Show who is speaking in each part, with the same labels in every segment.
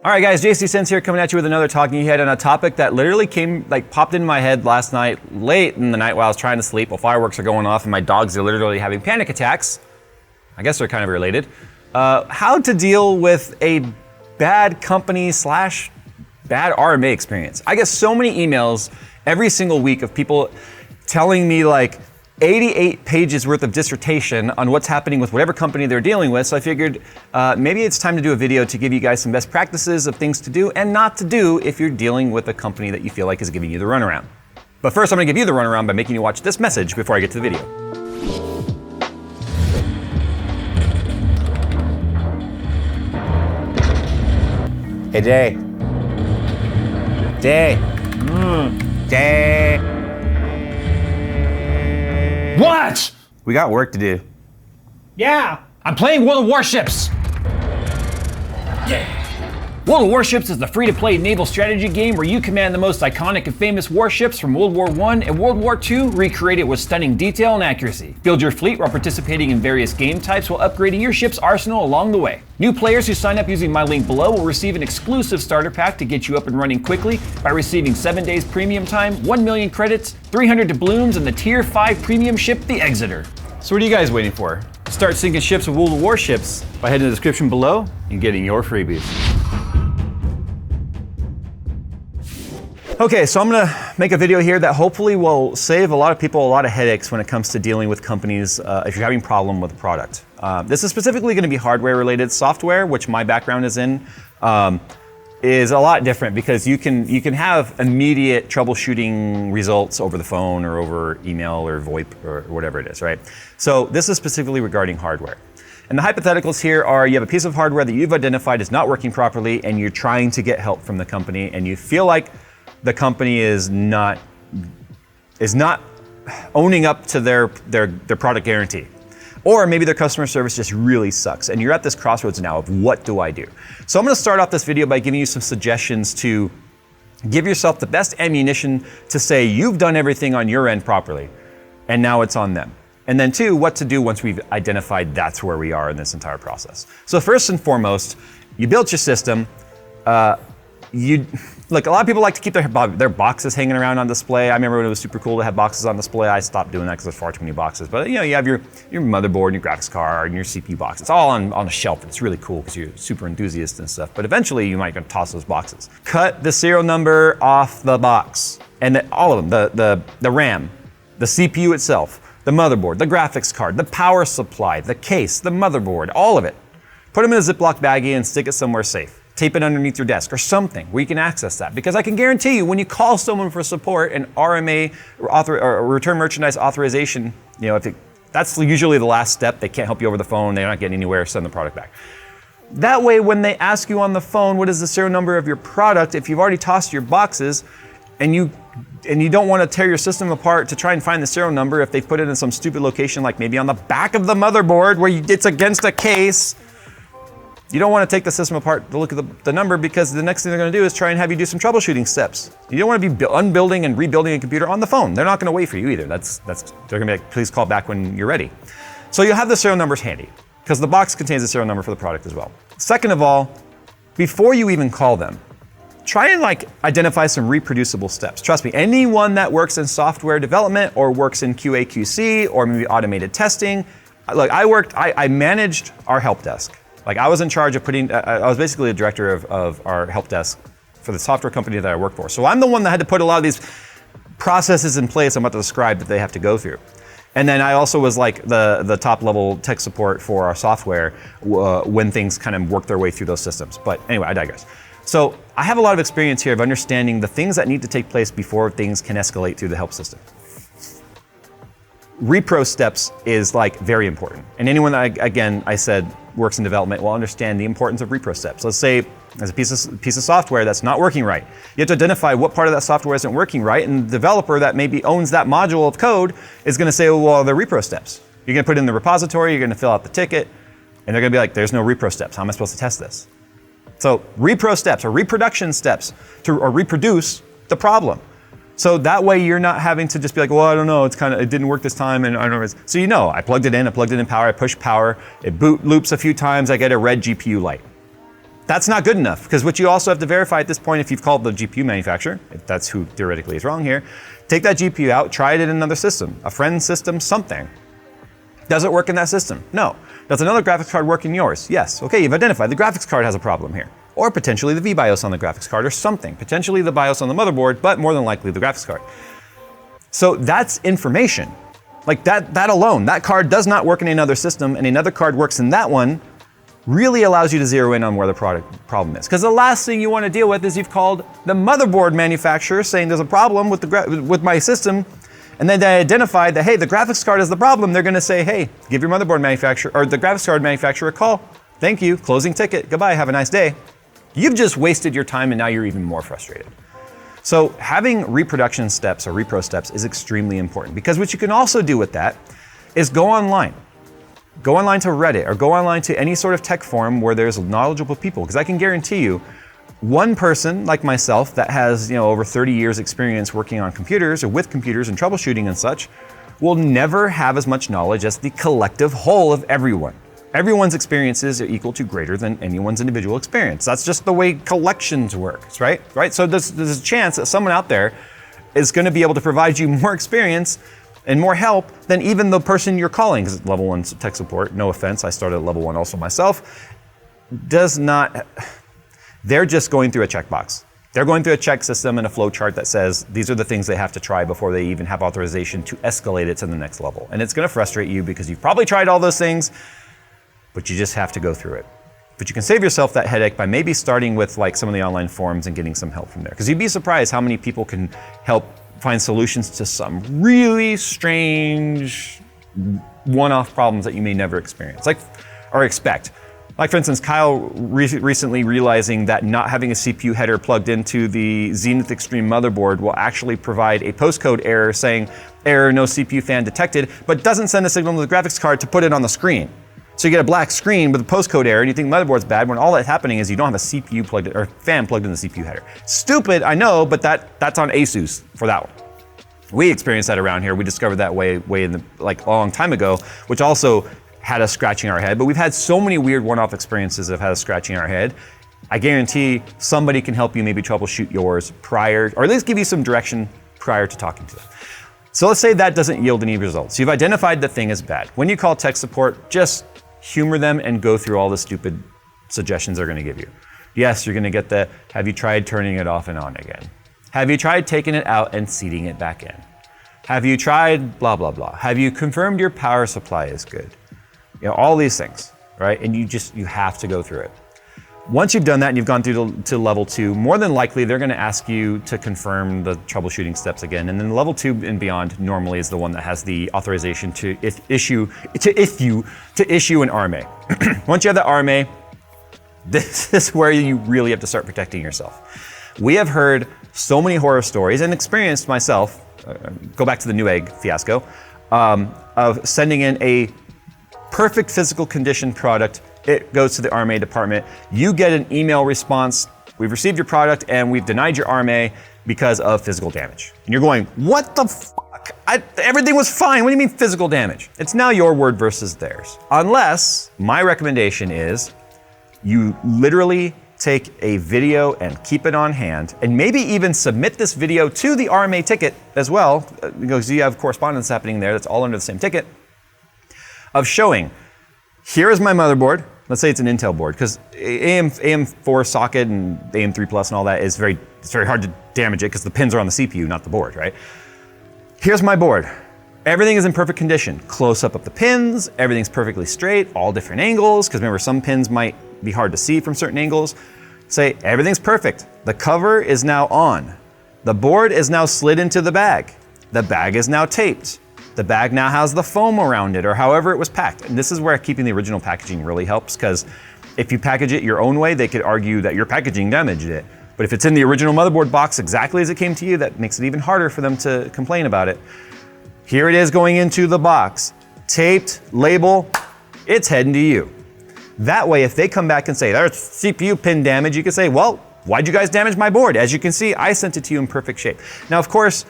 Speaker 1: All right, guys, JC Sense here, coming at you with another talking head on a topic that literally popped into my head last night, late in the night while I was trying to sleep, while fireworks are going off and my dogs are literally having panic attacks. I guess they're kind of related. How to deal with a bad company / bad RMA experience. I get so many emails every single week of people telling me like 88 pages worth of dissertation on what's happening with whatever company they're dealing with. So I figured maybe it's time to do a video to give you guys some best practices of things to do and not to do if you're dealing with a company that you feel like is giving you the runaround. But first, I'm gonna give you the runaround by making you watch this message before I get to the video. Hey, Jay. Jay.
Speaker 2: What?
Speaker 1: We got work to do.
Speaker 2: Yeah, I'm playing World of Warships. Yeah. World of Warships is the free-to-play naval strategy game where you command the most iconic and famous warships from World War I and World War II, recreated with stunning detail and accuracy. Build your fleet while participating in various game types while upgrading your ship's arsenal along the way. New players who sign up using my link below will receive an exclusive starter pack to get you up and running quickly by receiving 7 days premium time, 1 million credits, 300 doubloons, and the Tier 5 premium ship, the Exeter.
Speaker 1: So what are you guys waiting for? Start sinking ships with World of Warships by heading to the description below and getting your freebies. Okay, so I'm gonna make a video here that hopefully will save a lot of people a lot of headaches when it comes to dealing with companies if you're having a problem with a product. This is specifically gonna be hardware related. Software, which my background is in, is a lot different because you can have immediate troubleshooting results over the phone or over email or VoIP or whatever it is, right? So this is specifically regarding hardware. And the hypotheticals here are you have a piece of hardware that you've identified is not working properly and you're trying to get help from the company and you feel like the company is not owning up to their product guarantee. Or maybe their customer service just really sucks and you're at this crossroads now of what do I do? So I'm gonna start off this video by giving you some suggestions to give yourself the best ammunition to say you've done everything on your end properly and now it's on them. And then two, what to do once we've identified that's where we are in this entire process. So first and foremost, you built your system. Look, a lot of people like to keep their boxes hanging around on display. I remember when it was super cool to have boxes on display. I stopped doing that because there's far too many boxes. But you know, you have your motherboard and your graphics card and your CPU box. It's all on a shelf. It's really cool because you're super enthusiast and stuff. But eventually you might toss those boxes. Cut the serial number off the box. And all of them, the RAM, the CPU itself, the motherboard, the graphics card, the power supply, the case, the motherboard, all of it. Put them in a Ziploc baggie and stick it somewhere safe. Tape it underneath your desk or something where you can access that. Because I can guarantee you when you call someone for support and RMA or return merchandise authorization, you know, that's usually the last step. They can't help you over the phone. They're not getting anywhere, send the product back. That way, when they ask you on the phone, what is the serial number of your product, if you've already tossed your boxes and you don't want to tear your system apart to try and find the serial number if they put it in some stupid location, like maybe on the back of the motherboard where it's against a case, you don't want to take the system apart to look at the number because the next thing they're going to do is try and have you do some troubleshooting steps. You don't want to be unbuilding and rebuilding a computer on the phone. They're not going to wait for you either. They're going to be like, please call back when you're ready. So you'll have the serial numbers handy because the box contains the serial number for the product as well. Second of all, before you even call them, try and identify some reproducible steps. Trust me, anyone that works in software development or works in QA/QC or maybe automated testing, look, I managed our help desk. I was in charge of I was basically the director of our help desk for the software company that I worked for. So I'm the one that had to put a lot of these processes in place I'm about to describe that they have to go through. And then I also was the top level tech support for our software when things kind of work their way through those systems. But anyway, I digress. So I have a lot of experience here of understanding the things that need to take place before things can escalate through the help system. Repro steps is very important. And anyone that, again, I said works in development will understand the importance of repro steps. Let's say there's a piece of software that's not working right. You have to identify what part of that software isn't working right, and the developer that maybe owns that module of code is gonna say, well, they're repro steps. You're gonna put it in the repository, you're gonna fill out the ticket, and they're gonna be like, there's no repro steps. How am I supposed to test this? So repro steps or reproduction steps to reproduce the problem. So that way you're not having to just be like, well, I don't know, it didn't work this time, and I don't know. So I plugged it in power, I push power, it boot loops a few times, I get a red GPU light. That's not good enough, because what you also have to verify at this point, if you've called the GPU manufacturer, if that's who theoretically is wrong here, take that GPU out, try it in another system, a friend's system, something. Does it work in that system? No. Does another graphics card work in yours? Yes. Okay, you've identified the graphics card has a problem here. Or potentially the VBIOS on the graphics card or something. Potentially the BIOS on the motherboard, but more than likely the graphics card. So that's information. Like that alone, that card does not work in another system and another card works in that one, really allows you to zero in on where the problem is. Because the last thing you want to deal with is you've called the motherboard manufacturer saying there's a problem with my system, and then they identified that, hey, the graphics card is the problem. They're going to say, hey, give your motherboard manufacturer or the graphics card manufacturer a call. Thank you, closing ticket, goodbye, have a nice day. You've just wasted your time and now you're even more frustrated. So having reproduction steps or repro steps is extremely important, because what you can also do with that is go online. Go online to Reddit or go online to any sort of tech forum where there's knowledgeable people, because I can guarantee you, one person like myself that has over 30 years experience working on computers or with computers and troubleshooting and such will never have as much knowledge as the collective whole of everyone. Everyone's experiences are equal to greater than anyone's individual experience. That's just the way collections work, right? So there's a chance that someone out there is going to be able to provide you more experience and more help than even the person you're calling, because level 1 tech support, no offense, I started at level 1 also myself, they're just going through a checkbox. They're going through a check system and a flow chart that says these are the things they have to try before they even have authorization to escalate it to the next level. And it's going to frustrate you because you've probably tried all those things, but you just have to go through it. But you can save yourself that headache by maybe starting with like some of the online forums and getting some help from there. Because you'd be surprised how many people can help find solutions to some really strange one-off problems that you may never experience, or expect. Like for instance, Kyle recently realizing that not having a CPU header plugged into the Zenith Extreme motherboard will actually provide a postcode error saying, error, no CPU fan detected, but doesn't send a signal to the graphics card to put it on the screen. So you get a black screen with a postcode error and you think the motherboard's bad when all that's happening is you don't have a CPU plugged in, or fan plugged in the CPU header. Stupid, I know, but that's on ASUS for that one. We experienced that around here. We discovered that way in the, a long time ago, which also had us scratching our head. But we've had so many weird one-off experiences that have had us scratching our head. I guarantee somebody can help you maybe troubleshoot yours prior, or at least give you some direction prior to talking to them. So let's say that doesn't yield any results. You've identified the thing as bad. When you call tech support, just humor them and go through all the stupid suggestions they're going to give you. Yes, you're going to get the, have you tried turning it off and on again? Have you tried taking it out and seating it back in? Have you tried blah, blah, blah? Have you confirmed your power supply is good? All these things, right? And you have to go through it. Once you've done that and you've gone through to level 2, more than likely they're going to ask you to confirm the troubleshooting steps again. And then level 2 and beyond normally is the one that has the authorization to issue an RMA. Once you have the RMA, this is where you really have to start protecting yourself. We have heard so many horror stories and experienced myself, go back to the Newegg fiasco, of sending in a perfect physical condition product. It goes to the RMA department. You get an email response. We've received your product and we've denied your RMA because of physical damage. And you're going, what the fuck? Everything was fine. What do you mean physical damage? It's now your word versus theirs. Unless, my recommendation is you literally take a video and keep it on hand, and maybe even submit this video to the RMA ticket as well, because you have correspondence happening there that's all under the same ticket, of showing, here is my motherboard. Let's say it's an Intel board, because AM4 socket and AM3 Plus and all that it's very hard to damage it because the pins are on the CPU, not the board, right? Here's my board. Everything is in perfect condition. Close up of the pins, everything's perfectly straight, all different angles, because remember some pins might be hard to see from certain angles. Say, everything's perfect. The cover is now on. The board is now slid into the bag. The bag is now taped. The bag now has the foam around it, or however it was packed. And this is where keeping the original packaging really helps, because if you package it your own way, they could argue that your packaging damaged it. But if it's in the original motherboard box exactly as it came to you, that makes it even harder for them to complain about it. Here it is going into the box. Taped, label, it's heading to you. That way, if they come back and say, there's CPU pin damage, you can say, well, why'd you guys damage my board? As you can see, I sent it to you in perfect shape. Now, of course,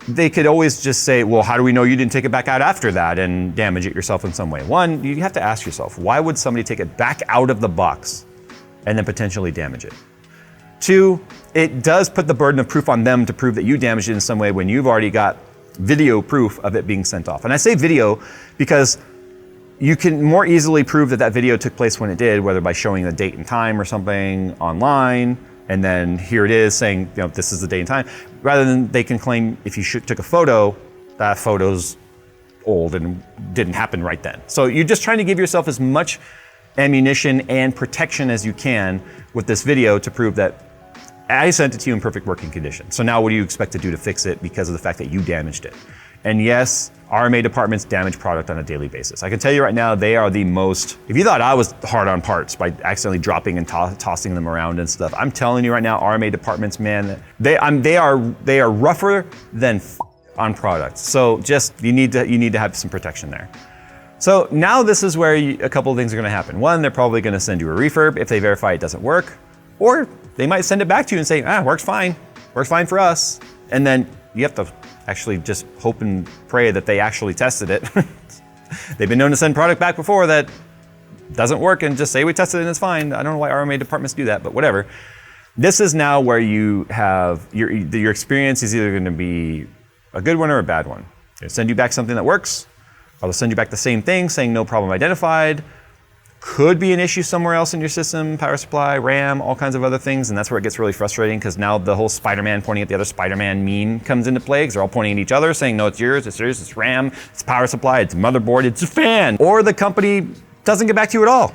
Speaker 1: they could always just say, well, how do we know you didn't take it back out after that and damage it yourself in some way? One, you have to ask yourself, why would somebody take it back out of the box and then potentially damage it. 2, it does put the burden of proof on them to prove that you damaged it in some way when you've already got video proof of it being sent off. And I say video because you can more easily prove that that video took place when it did, whether by showing the date and time or something online, and then here it is saying, this is the date and time, rather than they can claim if you took a photo, that photo's old and didn't happen right then. So you're just trying to give yourself as much ammunition and protection as you can with this video to prove that I sent it to you in perfect working condition. So now what do you expect to do to fix it because of the fact that you damaged it? And yes, RMA departments damage product on a daily basis. I can tell you right now, they are the most, if you thought I was hard on parts by accidentally dropping and tossing them around and stuff, I'm telling you right now, RMA departments, man, they are rougher than on products. So just, you need to have some protection there. So now this is where a couple of things are gonna happen. One, they're probably gonna send you a refurb if they verify it doesn't work, or they might send it back to you and say, works fine for us. And then you have to actually just hope and pray that they actually tested it. They've been known to send product back before that doesn't work and just say we tested it and it's fine. I don't know why RMA departments do that, but whatever. This is now where you have, your experience is either gonna be a good one or a bad one. They'll send you back something that works, or they'll send you back the same thing saying no problem identified. Could be an issue somewhere else in your system, power supply, RAM, all kinds of other things, and that's where it gets really frustrating because now the whole Spider-Man pointing at the other Spider-Man meme comes into play because they're all pointing at each other saying, no, it's yours, it's RAM, it's power supply, it's motherboard, it's a fan. Or the company doesn't get back to you at all.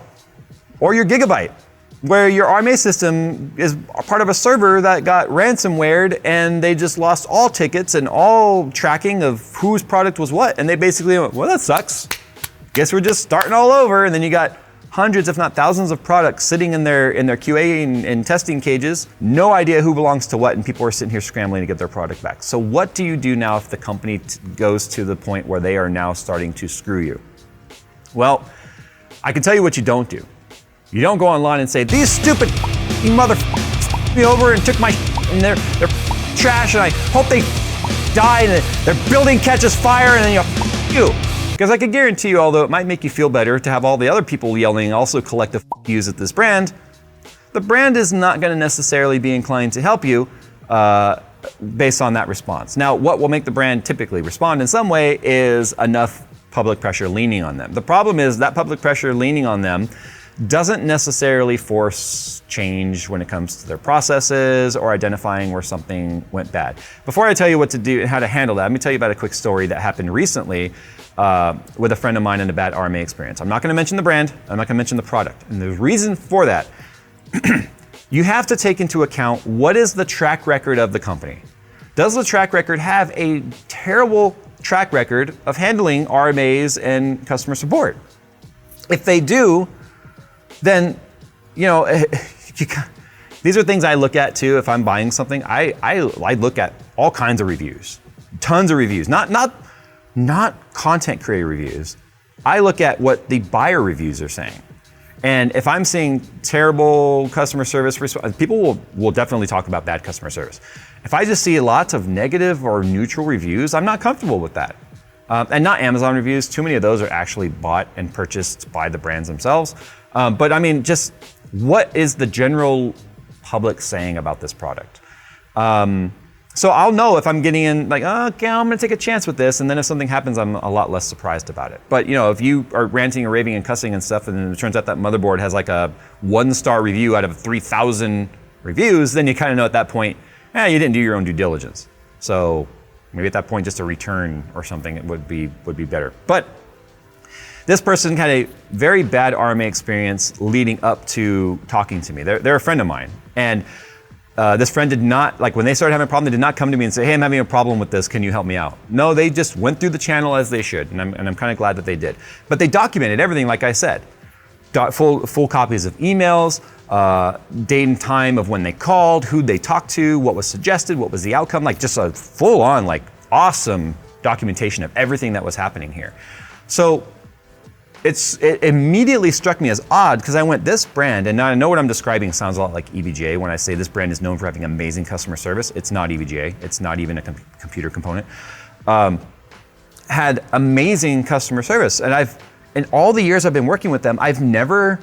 Speaker 1: Or your Gigabyte, where your RMA system is part of a server that got ransomwared and they just lost all tickets and all tracking of whose product was what, and they basically went, well, that sucks. Guess we're just starting all over, and then you got hundreds, if not thousands of products sitting in their QA and testing cages, no idea who belongs to what, and people are sitting here scrambling to get their product back. So what do you do now if the company goes to the point where they are now starting to screw you? Well, I can tell you what you don't do. You don't go online and say, these stupid mother me over and took my and they're trash and I hope they die and their building catches fire and then you. Because I can guarantee you, although it might make you feel better to have all the other people yelling also collective yous at this brand, the brand is not going to necessarily be inclined to help you based on that response. Now, what will make the brand typically respond in some way is enough public pressure leaning on them. The problem is that public pressure leaning on them doesn't necessarily force change when it comes to their processes or identifying where something went bad. Before I tell you what to do and how to handle that, let me tell you about a quick story that happened recently with a friend of mine in a bad RMA experience. I'm not going to mention the brand, I'm not going to mention the product. And the reason for that, you have to take into account what is the track record of the company. Does the track record have a terrible track record of handling RMAs and customer support? If they do, then, these are things I look at too if I'm buying something. I look at all kinds of reviews, tons of reviews, not content creator reviews. I look at what the buyer reviews are saying. And if I'm seeing terrible customer service, people will definitely talk about bad customer service. If I just see lots of negative or neutral reviews, I'm not comfortable with that. And not Amazon reviews, too many of those are actually bought and purchased by the brands themselves. But I mean, just what is the general public saying about this product? So I'll know if I'm getting in like, okay, I'm gonna take a chance with this. And then if something happens, I'm a lot less surprised about it. But if you are ranting and raving and cussing and stuff, and then it turns out that motherboard has like a 1-star review out of 3,000 reviews, then you kind of know at that point, you didn't do your own due diligence. So maybe at that point, just a return or something would be better. But this person had a very bad RMA experience leading up to talking to me. They're a friend of mine. And this friend did not, like when they started having a problem, they did not come to me and say, hey, I'm having a problem with this, can you help me out? No, they just went through the channel as they should, and I'm kind of glad that they did. But they documented everything, like I said. Full copies of emails, date and time of when they called, who they talked to, what was suggested, what was the outcome, like just a full-on, like awesome documentation of everything that was happening here. So it immediately struck me as odd because I went, this brand, and now I know what I'm describing sounds a lot like EVGA when I say this brand is known for having amazing customer service. It's not EVGA, it's not even a computer component. Had amazing customer service. And in all the years I've been working with them, I've never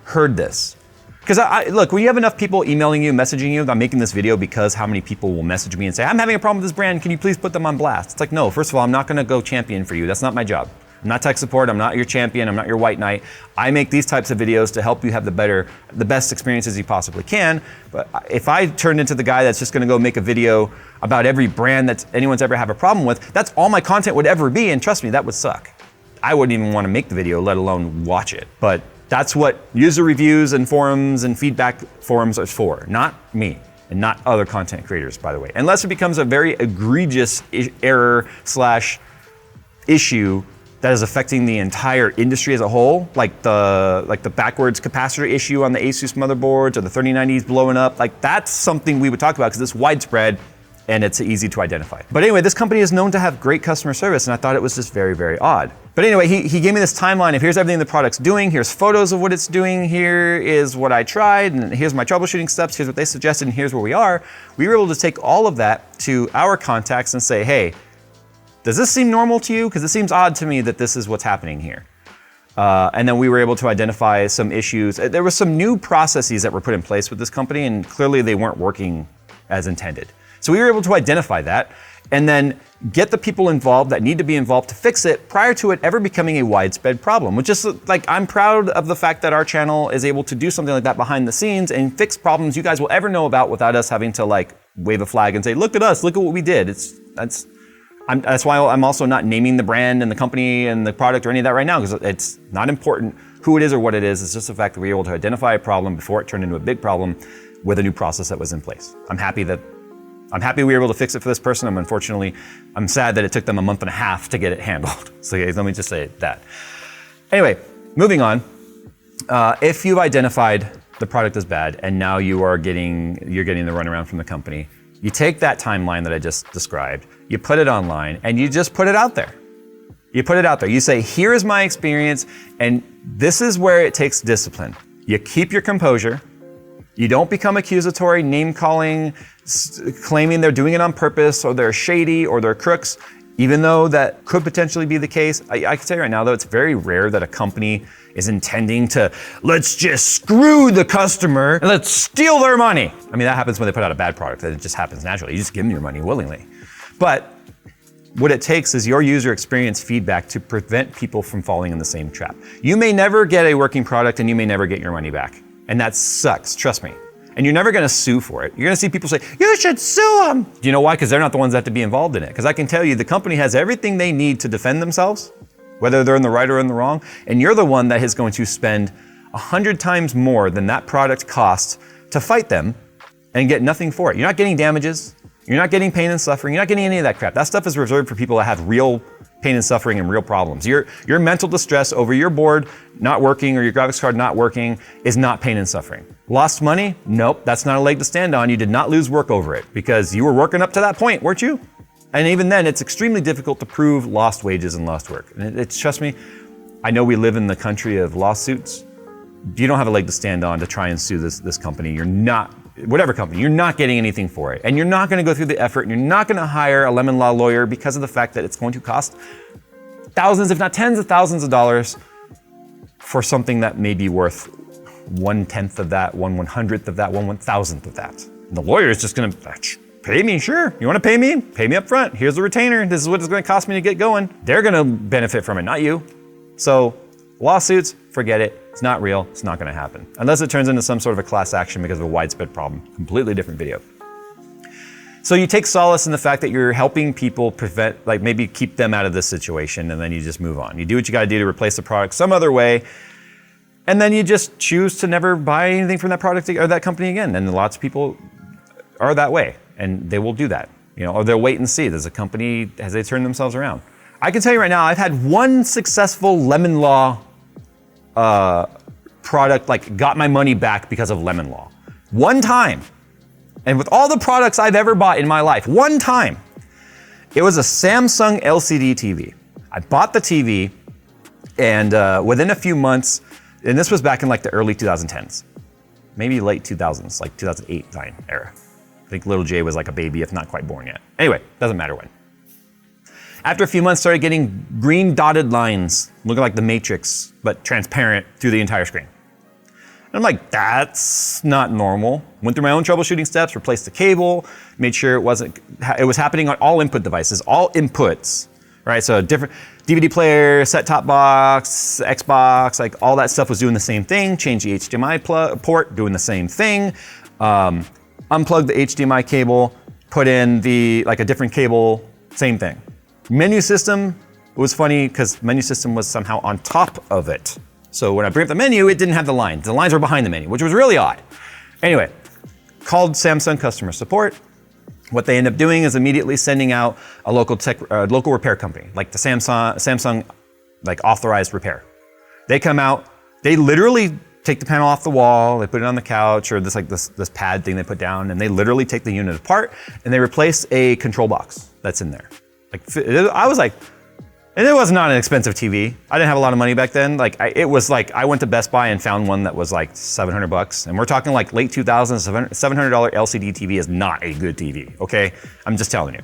Speaker 1: heard this. Because look, when you have enough people emailing you, messaging you, I'm making this video because how many people will message me and say, I'm having a problem with this brand, can you please put them on blast? It's like, no, first of all, I'm not gonna go champion for you. That's not my job. I'm not tech support, I'm not your champion, I'm not your white knight. I make these types of videos to help you have the best experiences you possibly can. But if I turned into the guy that's just gonna go make a video about every brand that anyone's ever have a problem with, that's all my content would ever be, and trust me, that would suck. I wouldn't even wanna make the video, let alone watch it. But that's what user reviews and forums and feedback forums are for, not me and not other content creators, by the way. Unless it becomes a very egregious error / issue that is affecting the entire industry as a whole, like the backwards capacitor issue on the Asus motherboards or the 3090s blowing up. Like that's something we would talk about because it's widespread and it's easy to identify. But anyway, this company is known to have great customer service, and I thought it was just very, very odd. But anyway, he gave me this timeline of here's everything the product's doing, here's photos of what it's doing, here is what I tried, and here's my troubleshooting steps, here's what they suggested, and here's where we are. We were able to take all of that to our contacts and say, hey, does this seem normal to you? Because it seems odd to me that this is what's happening here. And then we were able to identify some issues. There were some new processes that were put in place with this company, and clearly they weren't working as intended. So we were able to identify that and then get the people involved that need to be involved to fix it prior to it ever becoming a widespread problem, which is like, I'm proud of the fact that our channel is able to do something like that behind the scenes and fix problems you guys will ever know about without us having to like wave a flag and say, look at us, look at what we did. That's why I'm also not naming the brand and the company and the product or any of that right now, because it's not important who it is or what it is. It's just the fact that we were able to identify a problem before it turned into a big problem with a new process that was in place. I'm happy we were able to fix it for this person. I'm sad that it took them a month and a half to get it handled. So yeah, let me just say that. Anyway, moving on. If you've identified the product as bad and now you're getting the runaround from the company, you take that timeline that I just described, you put it online, and you just put it out there. You put it out there. You say, here is my experience, and this is where it takes discipline. You keep your composure. You don't become accusatory, name-calling, claiming they're doing it on purpose, or they're shady, or they're crooks, even though that could potentially be the case. I can tell you right now, though, it's very rare that a company is intending to, let's just screw the customer and let's steal their money. I mean, that happens when they put out a bad product. It just happens naturally. You just give them your money willingly. But what it takes is your user experience feedback to prevent people from falling in the same trap. You may never get a working product and you may never get your money back. And that sucks, trust me. And you're never gonna sue for it. You're gonna see people say, you should sue them. Do you know why? Because they're not the ones that have to be involved in it. Because I can tell you, the company has everything they need to defend themselves, whether they're in the right or in the wrong, and you're the one that is going to spend 100 times more than that product costs to fight them and get nothing for it. You're not getting damages, you're not getting pain and suffering, you're not getting any of that crap. That stuff is reserved for people that have real pain and suffering and real problems. Your mental distress over your board not working or your graphics card not working is not pain and suffering. Lost money? Nope, that's not a leg to stand on. You did not lose work over it because you were working up to that point, weren't you? And even then, it's extremely difficult to prove lost wages and lost work. And trust me, I know we live in the country of lawsuits. You don't have a leg to stand on to try and sue this company. You're not, whatever company, you're not getting anything for it. And you're not gonna go through the effort, and you're not gonna hire a lemon law lawyer because of the fact that it's going to cost thousands, if not tens of thousands of dollars for something that may be worth 1/10 of that, 1/100th of that, 1/1000th of that. And the lawyer is just gonna, pay me, sure. You wanna pay me? Pay me up front. Here's the retainer. This is what it's gonna cost me to get going. They're gonna benefit from it, not you. So lawsuits, forget it. It's not real. It's not gonna happen. Unless it turns into some sort of a class action because of a widespread problem. Completely different video. So you take solace in the fact that you're helping people prevent, like maybe keep them out of this situation, and then you just move on. You do what you gotta do to replace the product some other way, and then you just choose to never buy anything from that product or that company again. And lots of people are that way, and they will do that, or they'll wait and see. There's a company as they turn themselves around. I can tell you right now, I've had one successful lemon law product, like got my money back because of lemon law. One time. And with all the products I've ever bought in my life, one time, it was a Samsung LCD TV. I bought the TV, and within a few months, and this was back in like the early 2010s, maybe late 2000s, like 2008-9 era. I think little Jay was like a baby, if not quite born yet. Anyway, doesn't matter when. After a few months, started getting green dotted lines, looking like the Matrix, but transparent through the entire screen. And I'm like, that's not normal. Went through my own troubleshooting steps, replaced the cable, made sure it was happening on all input devices, all inputs, right? So different DVD player, set-top box, Xbox, like all that stuff was doing the same thing. Changed the HDMI port, doing the same thing. Unplugged the HDMI cable, put in a different cable, same thing. Menu system was funny because menu system was somehow on top of it. So when I bring up the menu, it didn't have the lines. The lines were behind the menu, which was really odd. Anyway, called Samsung customer support. What they end up doing is immediately sending out a local repair company, like the Samsung like authorized repair. They come out, they literally take the panel off the wall, they put it on the couch or this pad thing they put down, and they literally take the unit apart and they replace a control box that's in there. I was like, and it was not an expensive TV. I didn't have a lot of money back then. I went to Best Buy and found one that was like $700. And we're talking like late 2000s, $700 LCD TV is not a good TV, okay? I'm just telling you.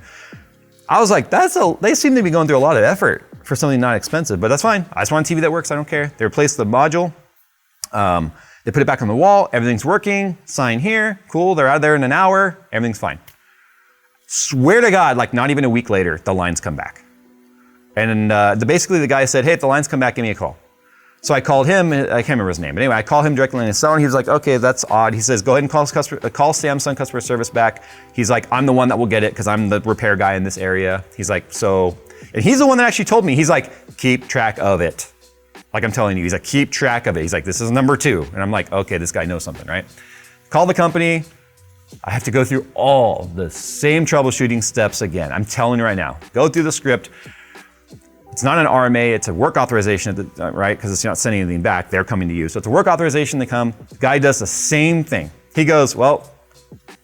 Speaker 1: I was like, they seem to be going through a lot of effort for something not expensive, but that's fine. I just want a TV that works, I don't care. They replaced the module. They put it back on the wall, everything's working, sign here, cool, they're out of there in an hour, everything's fine. Swear to God, like not even a week later, the lines come back. And basically the guy said, hey, if the lines come back, give me a call. So I called him, I can't remember his name, but anyway, I called him directly on his cell and he was like, okay, that's odd. He says, go ahead and call Samsung customer service back. He's like, I'm the one that will get it because I'm the repair guy in this area. He's like, and he's the one that actually told me, he's like, keep track of it. Like I'm telling you, he's like, keep track of it. He's like, this is number 2. And I'm like, okay, this guy knows something, right? Call the company. I have to go through all the same troubleshooting steps again. I'm telling you right now, go through the script. It's not an RMA, it's a work authorization, right? Because it's not sending anything back, they're coming to you. So it's a work authorization, they come, the guy does the same thing. He goes, well,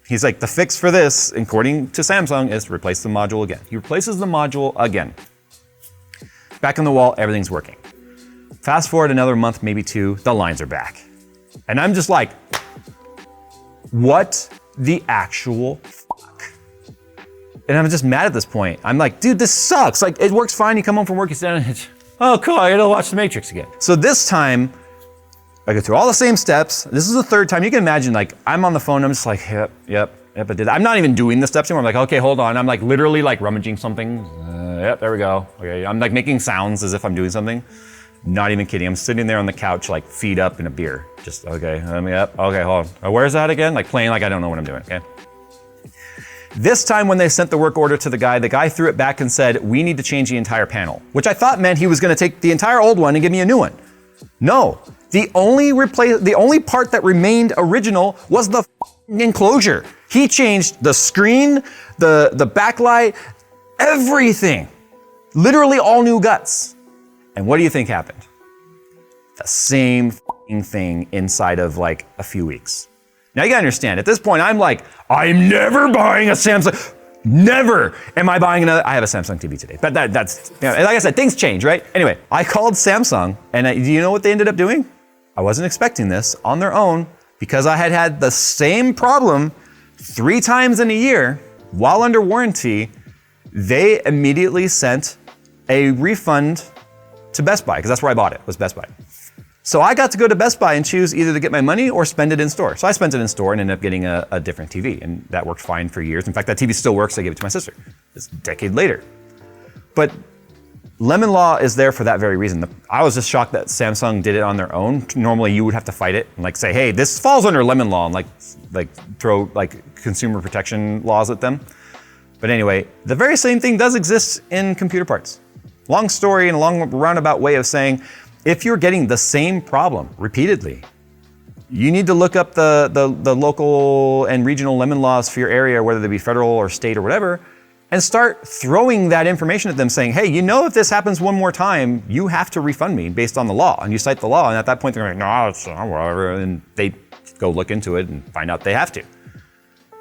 Speaker 1: he's like, the fix for this, according to Samsung, is to replace the module again. He replaces the module again. Back on the wall, everything's working. Fast forward another month, maybe 2, the lines are back. And I'm just like, what the actual fuck? And I'm just mad at this point. I'm like, dude, this sucks. Like, it works fine. You come home from work, you sit down and it's, oh, cool, I gotta watch The Matrix again. So this time, I go through all the same steps. This is the 3rd time. You can imagine, like, I'm on the phone, I'm just like, yep, I did that. I'm not even doing the steps anymore. I'm like, okay, hold on. I'm like literally like rummaging something. Yep, there we go. Okay, I'm like making sounds as if I'm doing something. Not even kidding. I'm sitting there on the couch, like feet up in a beer. Just, okay, yep, okay, hold on. Where's that again? Like playing like I don't know what I'm doing, okay? This time when they sent the work order to the guy threw it back and said, we need to change the entire panel, which I thought meant he was gonna take the entire old one and give me a new one. No, the only part that remained original was the enclosure. He changed the screen, the backlight, everything. Literally all new guts. And what do you think happened? The same thing inside of like a few weeks. Now you gotta understand, at this point, I'm like, I'm never buying a Samsung. Never am I buying another. I have a Samsung TV today, but that's, you know, like I said, things change, right? Anyway, I called Samsung, and do you know what they ended up doing? I wasn't expecting this on their own because I had the same problem 3 times in a year while under warranty. They immediately sent a refund to Best Buy because that's where I bought it, was Best Buy. So I got to go to Best Buy and choose either to get my money or spend it in store. So I spent it in store and ended up getting a different TV, and that worked fine for years. In fact, that TV still works. I gave it to my sister. It's a decade later. But Lemon Law is there for that very reason. I was just shocked that Samsung did it on their own. Normally you would have to fight it and like say, hey, this falls under Lemon Law, and like throw like consumer protection laws at them. But anyway, the very same thing does exist in computer parts. Long story and a long roundabout way of saying, if you're getting the same problem repeatedly, you need to look up the local and regional lemon laws for your area, whether they be federal or state or whatever, and start throwing that information at them saying, hey, you know, if this happens one more time, you have to refund me based on the law. And you cite the law, and at that point they're like, no, it's whatever, and they go look into it and find out they have to.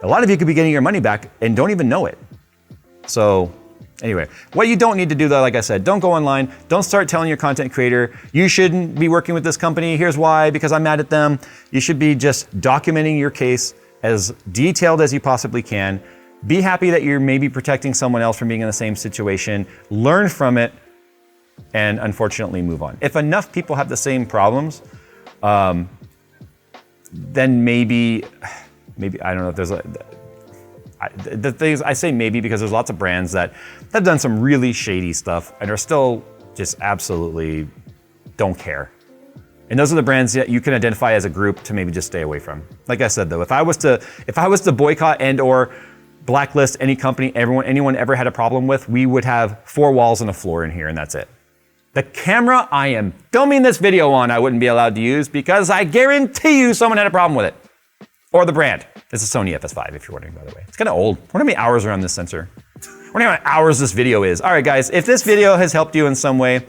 Speaker 1: A lot of you could be getting your money back and don't even know it. So anyway, what you don't need to do though, like I said, don't go online, don't start telling your content creator, you shouldn't be working with this company, here's why, because I'm mad at them. You should be just documenting your case as detailed as you possibly can. Be happy that you're maybe protecting someone else from being in the same situation, learn from it, and unfortunately move on. If enough people have the same problems, then maybe, I don't know if there's the things I say maybe because there's lots of brands that have done some really shady stuff and are still just absolutely don't care. And those are the brands that you can identify as a group to maybe just stay away from. Like I said though, if I was to boycott and or blacklist any company anyone ever had a problem with, we would have 4 walls and a floor in here and that's it. The camera I am filming this video on I wouldn't be allowed to use because I guarantee you someone had a problem with it. Or the brand. It's a Sony FS5 if you're wondering, by the way. It's kind of old. I wonder how many hours are on this sensor. I wonder how many hours this video is. All right, guys, if this video has helped you in some way,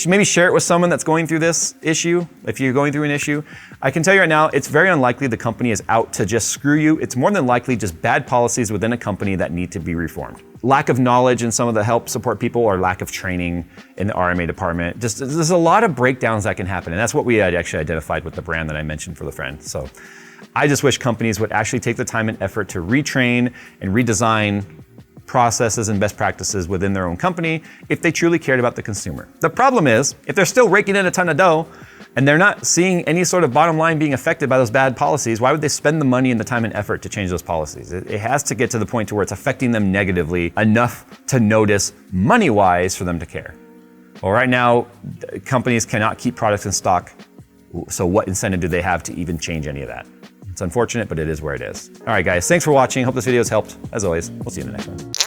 Speaker 1: maybe share it with someone that's going through this issue. If you're going through an issue, I can tell you right now, it's very unlikely the company is out to just screw you. It's more than likely just bad policies within a company that need to be reformed. Lack of knowledge in some of the help support people or lack of training in the RMA department. Just there's a lot of breakdowns that can happen. And that's what we had actually identified with the brand that I mentioned for the friend. So I just wish companies would actually take the time and effort to retrain and redesign processes and best practices within their own company if they truly cared about the consumer. The problem is, if they're still raking in a ton of dough and they're not seeing any sort of bottom line being affected by those bad policies, why would they spend the money and the time and effort to change those policies? It has to get to the point to where it's affecting them negatively enough to notice money-wise for them to care. Well, right now, companies cannot keep products in stock, so what incentive do they have to even change any of that? It's unfortunate, but it is where it is. All right, guys, thanks for watching. Hope this video has helped. As always, we'll see you in the next one.